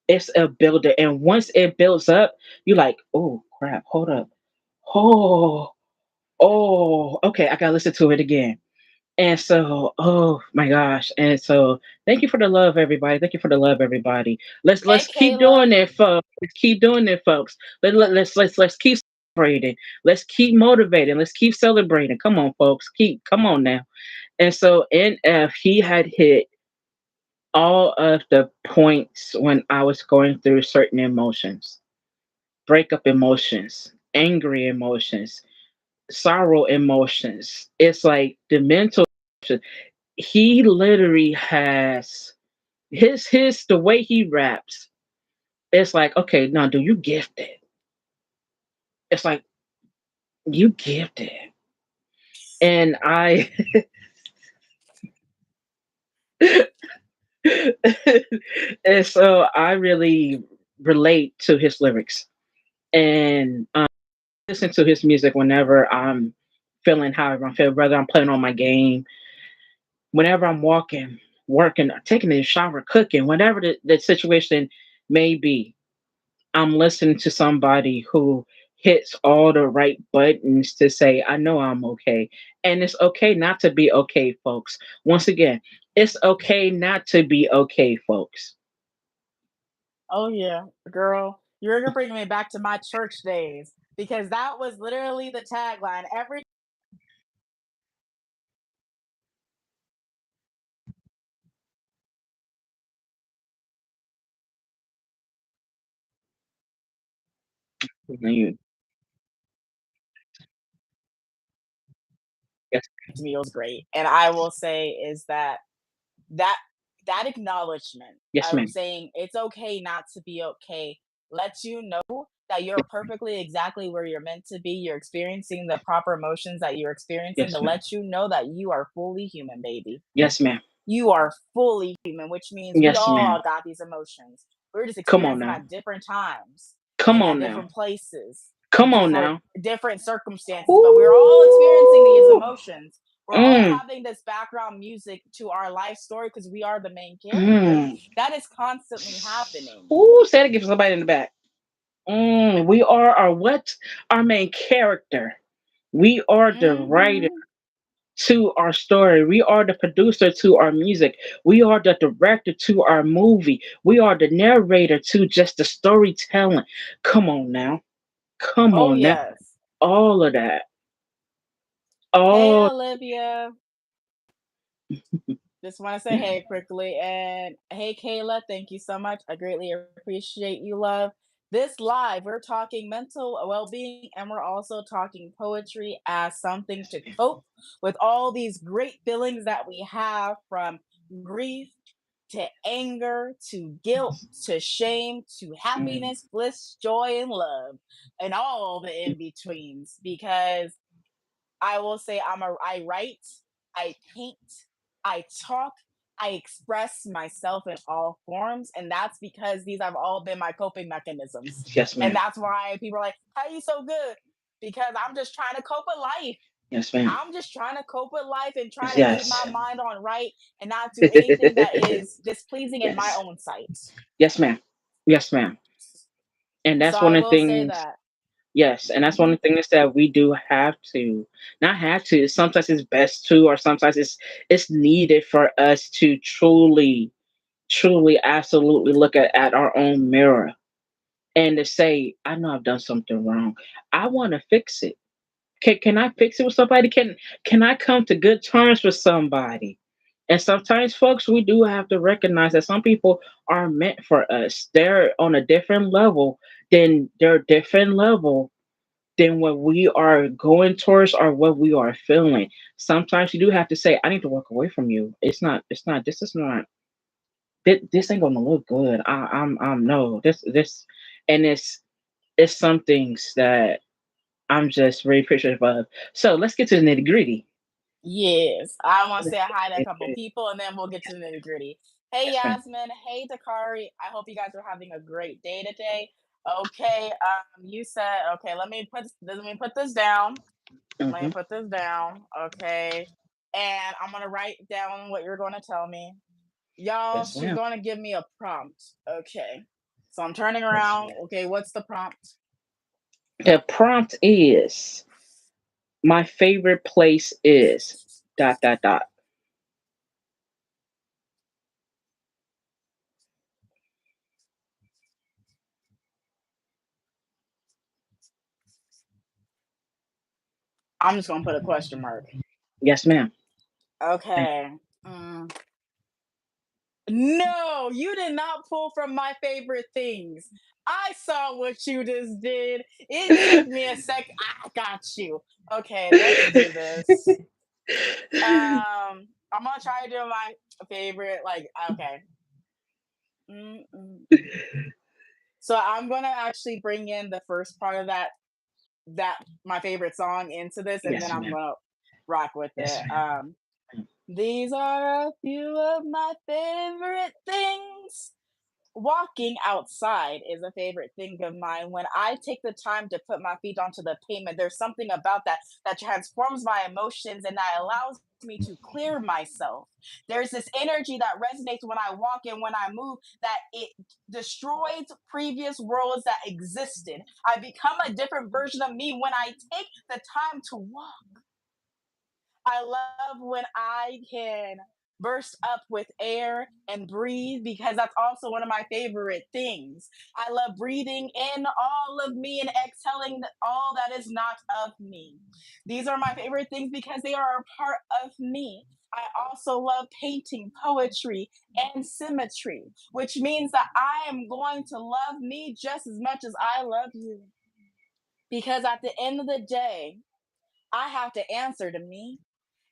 It's a builder. And once it builds up, you're like, oh crap, hold up. Oh, oh, okay, I gotta listen to it again. And so, oh my gosh. And so thank you for the love, everybody. Thank you for the love, everybody. Hey, Let's keep Kayla. doing it, folks. Let's keep doing it, folks. Let's keep celebrating. Let's keep motivating. Let's keep celebrating. Come on, folks. Come on now. And so NF, he had hit all of the points when I was going through certain emotions, breakup emotions, angry emotions, sorrow emotions. It's like the mental emotions. He literally has his the way he raps. It's like, okay, now do you gifted? It's like you gifted, and I and so I really relate to his lyrics and listen to his music whenever I'm feeling however I'm feeling, whether I'm playing on my game, whenever I'm walking, working, taking a shower, cooking, whatever the situation may be. I'm listening to somebody who hits all the right buttons to say, I know I'm okay. And it's okay not to be okay, folks. Once again, it's okay not to be okay, folks. Oh yeah, girl. You're gonna bring me back to my church days because that was literally the tagline. Every You, yes, to me it was great. And I will say is that that acknowledgement yes, of ma'am. saying it's okay not to be okay lets you know that you're perfectly exactly where you're meant to be. You're experiencing the proper emotions that you're experiencing to Yes, ma'am. let you know that you are fully human, baby. Yes, ma'am. You are fully human, which means we Yes, all ma'am. got these emotions. We're just Come on experiencing them now. at different times Come and on at now. different places and Come on now. different circumstances, but we're all experiencing these Ooh. emotions. We're all Mm. having this background music to our life story because we are the main characters. Mm. That is constantly happening. Ooh, say it again for somebody in the back. We are our what? Our main character. We are the writer Hmm. to our story. We are the producer to our music. We are the director to our movie. We are the narrator to just the storytelling. Come on now. Come Oh, on now. yes. All of that. Hey, All Olivia. Just want to say hey quickly. And hey, Kayla, thank you so much. I greatly appreciate you, love. This live, we're talking mental well being and we're also talking poetry as something to cope with all these great feelings that we have from grief to anger to guilt to shame to mm, happiness, bliss, joy, and love, and all the in betweens. Because I will say I write, I paint, I talk, I express myself in all forms, and that's because these have all been my coping mechanisms. yes, And ma'am. that's why people are like, "How are you so good?" Because I'm just trying to cope with life. Yes, ma'am. I'm just trying to cope with life and try to keep my Yes. mind on right and not do anything that is displeasing in my Yes. own sight. Yes, ma'am. Yes, ma'am. And So that's I one of the will say things. that. Yes, and that's one Hmm. of the things that we do have to, not have to. Sometimes it's best to, or sometimes it's needed for us to truly, truly, absolutely look at our own mirror and to say, I know I've done something wrong. I want to fix it. Can I fix it with somebody? Can I come to good terms with somebody? And sometimes, folks, we do have to recognize that some people are meant for us. They're on a different level than what we are going towards or what we are feeling. Sometimes you do have to say, I need to walk away from you. This is not, this ain't gonna look good. I'm no, this, and it's some things that I'm just very appreciative of. So let's get to the nitty gritty. Yes, I want to Let's say get hi to a into couple it. people, and then we'll get to the nitty gritty. Hey Yes, ma'am. Yasmin, hey Dakari. I hope you guys are having a great day today. Okay, you said okay. Let me put this down. Let me Hmm. put this down. Okay, and I'm gonna write down what you're gonna tell me. Y'all, Yes, she's ma'am. gonna give me a prompt. Okay, so I'm turning Yes, around. ma'am. Okay, what's the prompt? The prompt is, my favorite place is dot dot dot. I'm just gonna put a question mark. Yes, ma'am. Thank Okay. No, you did not pull from my favorite things. I saw what you just did. It took me a sec. I got you. Okay, let's do this. I'm gonna try to do my favorite. Like, okay. Mm-mm. So I'm gonna actually bring in the first part of that my favorite song into this, and then Yes, I'm ma'am. gonna rock with Yes, it. ma'am. These are a few of my favorite things. Walking outside is a favorite thing of mine. When I take the time to put my feet onto the pavement, there's something about that transforms my emotions and that allows me to clear myself. There's this energy that resonates when I walk and when I move that it destroys previous worlds that existed. I become a different version of me when I take the time to walk. I love when I can burst up with air and breathe because that's also one of my favorite things. I love breathing in all of me and exhaling all that is not of me. These are my favorite things because they are a part of me. I also love painting, poetry, and symmetry, which means that I am going to love me just as much as I love you. Because at the end of the day, I have to answer to me,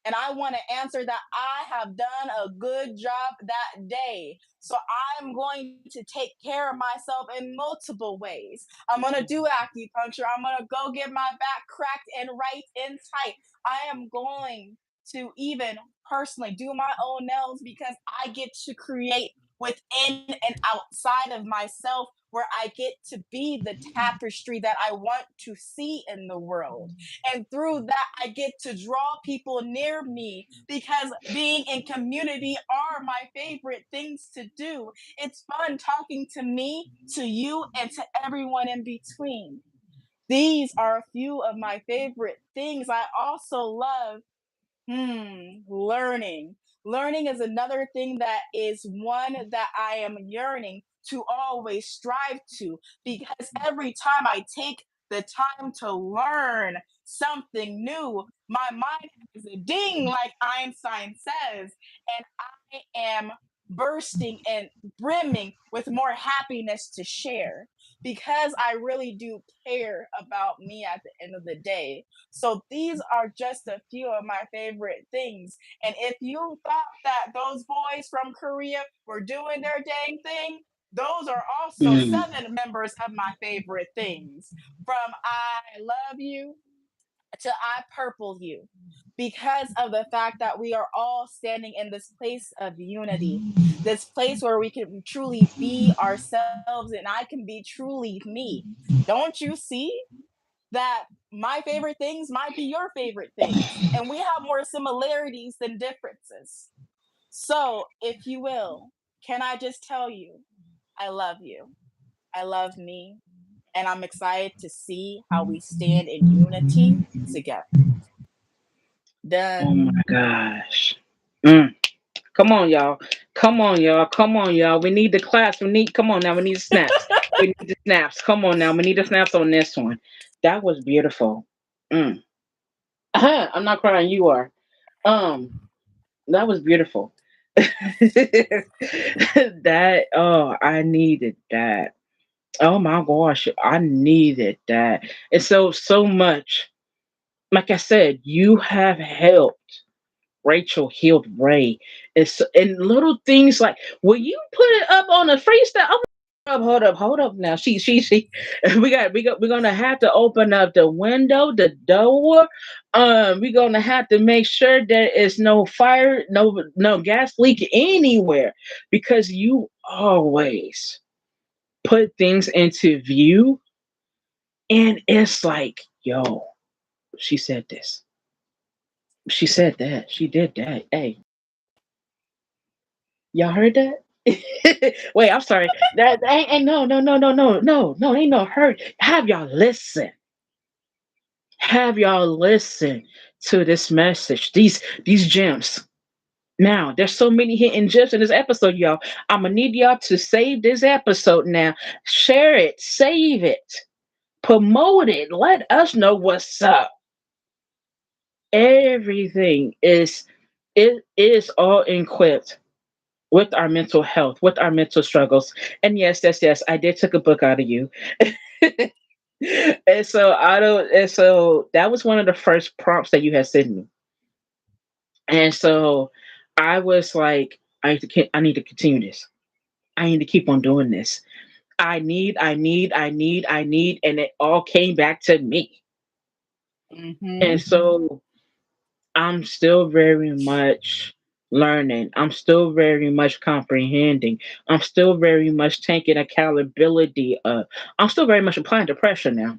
and I want to answer that I have done a good job that day. So I'm going to take care of myself in multiple ways. I'm going to do acupuncture. I'm going to go get my back cracked and right and tight. I am going to even personally do my own nails because I get to create within and outside of myself where I get to be the tapestry that I want to see in the world. And through that, I get to draw people near me because being in community are my favorite things to do. It's fun talking to me, to you, and to everyone in between. These are a few of my favorite things. I also love learning. Learning is another thing that is one that I am yearning to always strive to because every time I take the time to learn something new, my mind has a ding, like Einstein says, and I am bursting and brimming with more happiness to share because I really do care about me at the end of the day. So these are just a few of my favorite things. And if you thought that those boys from Korea were doing their dang thing, those are also Mm. seven members of my favorite things. From I love you to I purple you. Because of the fact that we are all standing in this place of unity, this place where we can truly be ourselves and I can be truly me. Don't you see? That my favorite things might be your favorite things, and we have more similarities than differences. So, if you will, can I just tell you, I love you. I love me. and I'm excited to see how we stand in unity together. Oh Done. my gosh. Mm. Come on, y'all. Come on, y'all. Come on, y'all. We need the claps. We need. Come on now. We need the snaps. We need the snaps. Come on now. We need the snaps on this one. That was beautiful. Mm. I'm not crying. You are. Um. That was beautiful. That. Oh, I needed that. Oh my gosh, I needed that. And so much. Like I said, you have helped Rachel healed Ray. And little things like, will you put it up on a freestyle? Oh, hold up now. She. We're gonna have to open up the window, the door. We're gonna have to make sure there is no fire, no gas leak anywhere, because you always put things into view, and it's like, yo, she said this. She said that. She did that. Hey, y'all heard that? Wait, I'm sorry. That ain't no, ain't no hurt. Have y'all listen. Have y'all listen to this message. These gems. Now, there's so many hidden gems in this episode, y'all. I'm gonna need y'all to save this episode now. Share it, save it, promote it. Let us know what's up. Everything is it is all equipped with our mental health, with our mental struggles. And yes, I did took a book out of you. And so I don't and so that was one of the first prompts that you had sent me. And so I was like, I need to continue this. I need to keep on doing this. I need, and it all came back to me. And Mm-hmm. so I'm still very much learning. I'm still very much comprehending. I'm still very much taking accountability of. I'm still very much applying the pressure now.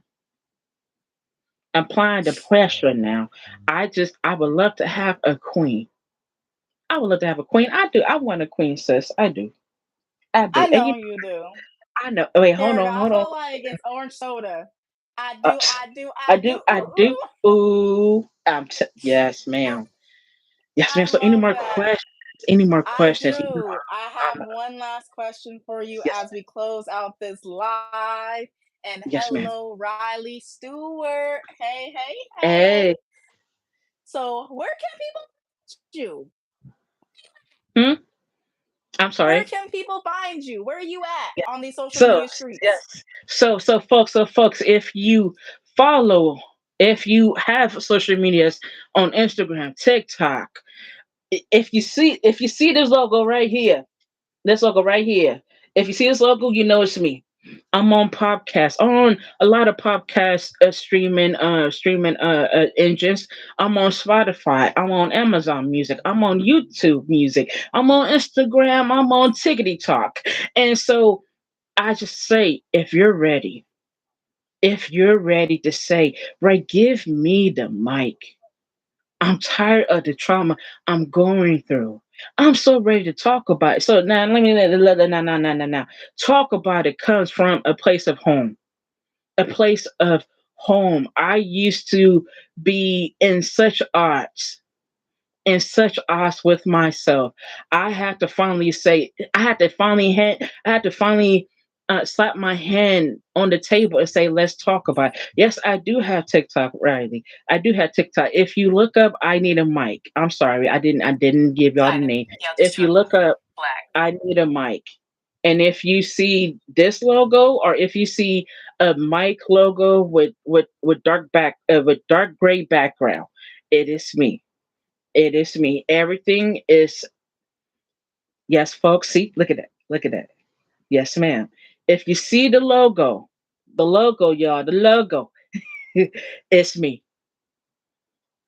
Applying the pressure now. I would love to have a queen. I would love to have a queen. I do. I want a queen, sis. I do. I do. I And you know you do. I know. Wait, hold Erica, on, I hold on. feel like it's orange soda. I Uh, do, I do, I I do. do. I Ooh, do. ooh. Ooh. Yes, ma'am. Yes, I ma'am. So, any love more that. questions? Any more I questions? do. I have one last question for you Yes, as we close out this live. And yes, ma'am. hello, Riley Stewart. Hey, hey, hey. Hey. So, where can people find you? Hmm? I'm Where sorry. can people find you? Where are you at Yeah. on these social So media streets? yes. So folks, if you follow, if you have social medias on Instagram, TikTok, if you see this logo right here, if you see this logo, you know it's me. I'm on podcasts, on a lot of podcast streaming engines. I'm on Spotify. I'm on Amazon Music. I'm on YouTube Music. I'm on Instagram. I'm on Tickety Talk. And so I just say, if you're ready to say, right, give me the mic. I'm tired of the trauma I'm going through. I'm so ready to talk about it. So now now. Talk about it comes from a place of home. A place of home. I used to be in such odds with myself. I had to finally slap my hand on the table and say, let's talk about it. Yes, I do have TikTok, Riley. I do have TikTok. If you look up I need a mic. I'm sorry, I didn't give y'all the name. If you look up I need a mic. And if you see this logo, or if you see a mic logo with with dark gray background, it is me. It is me. Everything is, yes, folks. See, look at that. Look at that. Yes, ma'am. If you see the logo, y'all, the logo, it's me.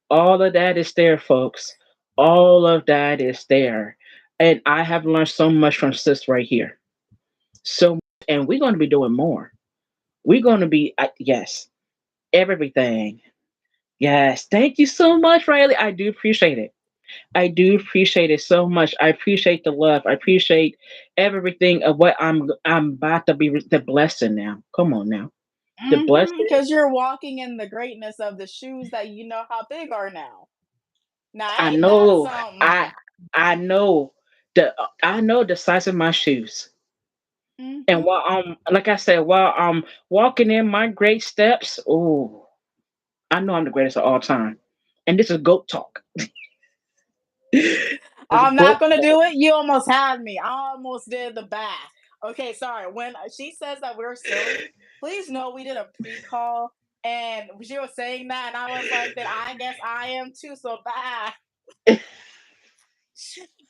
All of that is there, folks. All of that is there. And I have learned so much from sis right here. So much. And we're going to be doing more. We're going to be, yes, everything. Yes. Thank you so much, Riley. I do appreciate it. I do appreciate it so much. I appreciate the love. I appreciate everything of what I'm about to be the blessing now. Come on now. The Mm-hmm. blessing. Because you're walking in the greatness of the shoes that you know how big are now. Now, I ain't that know. I something? I know I know the size of my shoes. And Mm-hmm. while like I said, while I'm walking in my great steps, oh, I know I'm the greatest of all time. And this is goat talk. This is I'm not goat gonna talk. do it. You almost had me. I almost did the bath. Okay, sorry. When she says that we're silly, please know we did a pre-call and she was saying that, and I was like, "Then I guess I am too." So bad.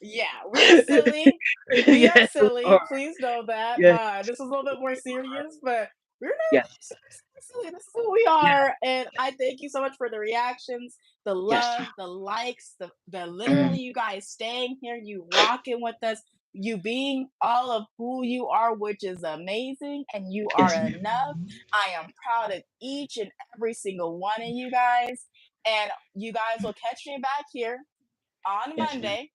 Yeah, we're silly. We are Yes, we are. silly. Please know that. Yes, This is a little bit more serious, but we're not yes, silly. This is who we yeah, are. And I thank you so much for the reactions, the yes. love, the likes, the Mm, literally you guys staying here, you rocking with us, you being all of who you are, which is amazing, and you are yes, ma'am. enough. I am proud of each and every single one of you guys. And you guys will catch me back here on Yes, ma'am. Monday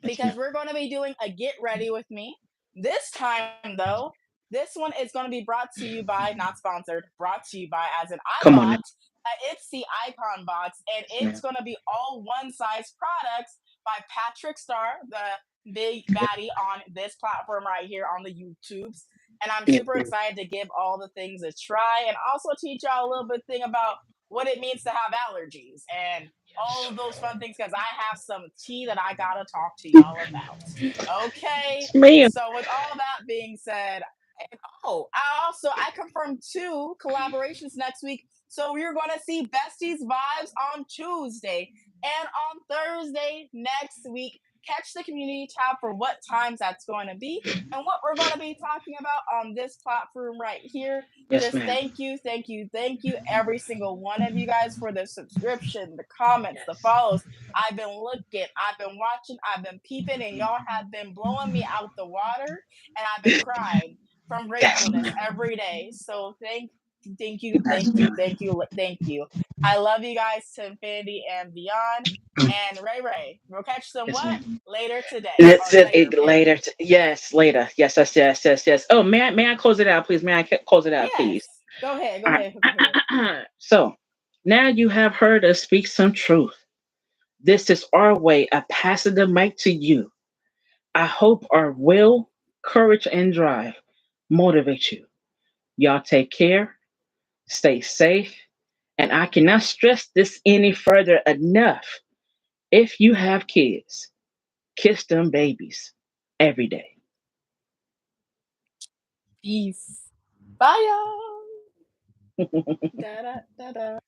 Yes, because ma'am. we're going to be doing a get ready with me. This time, though, this one is going to be brought to you by, not sponsored, brought to you by, as in I Come on now. bought a Ipsy icon box, and Yes, it's ma'am. going to be all one size products by Patrick Starr, the big Yes, baddie on this platform right here on the YouTubes. And I'm yes, super ma'am. excited to give all the things a try and also teach y'all a little bit thing about what it means to have allergies and all Yes, of those fun things because I have some tea that I gotta talk to y'all about. Okay, yes, ma'am. so with all that being said, and oh, I confirmed two collaborations next week. So you're gonna see Besties Vibes on Tuesday and on Thursday next week. Catch the community tab for what times that's going to be and what we're going to be talking about on this platform right here. Yes, Just ma'am. thank you, thank you, thank you, every single one of you guys for the subscription, the comments, the Yes. follows. I've been looking, I've been watching, I've been peeping, and y'all have been blowing me out the water, and I've been crying from Yes, gratefulness ma'am. every day. So thank you, Yes, thank you, ma'am. thank you, thank you. I love you guys to infinity and beyond. And Ray, we'll catch them Yes, what ma'am. later today That's or it. later, Later. period. Yes, later. Yes, yes, yes, yes, yes. Oh, may I close it out, please? May I close it out, please? Yes, go ahead, go All ahead, go ahead. right. So now you have heard us speak some truth. This is our way of passing the mic to you. I hope our will, courage, and drive motivate you. Y'all take care, stay safe, and I cannot stress this any further enough. If you have kids, kiss them babies every day. Peace. Bye, y'all. Da da da da.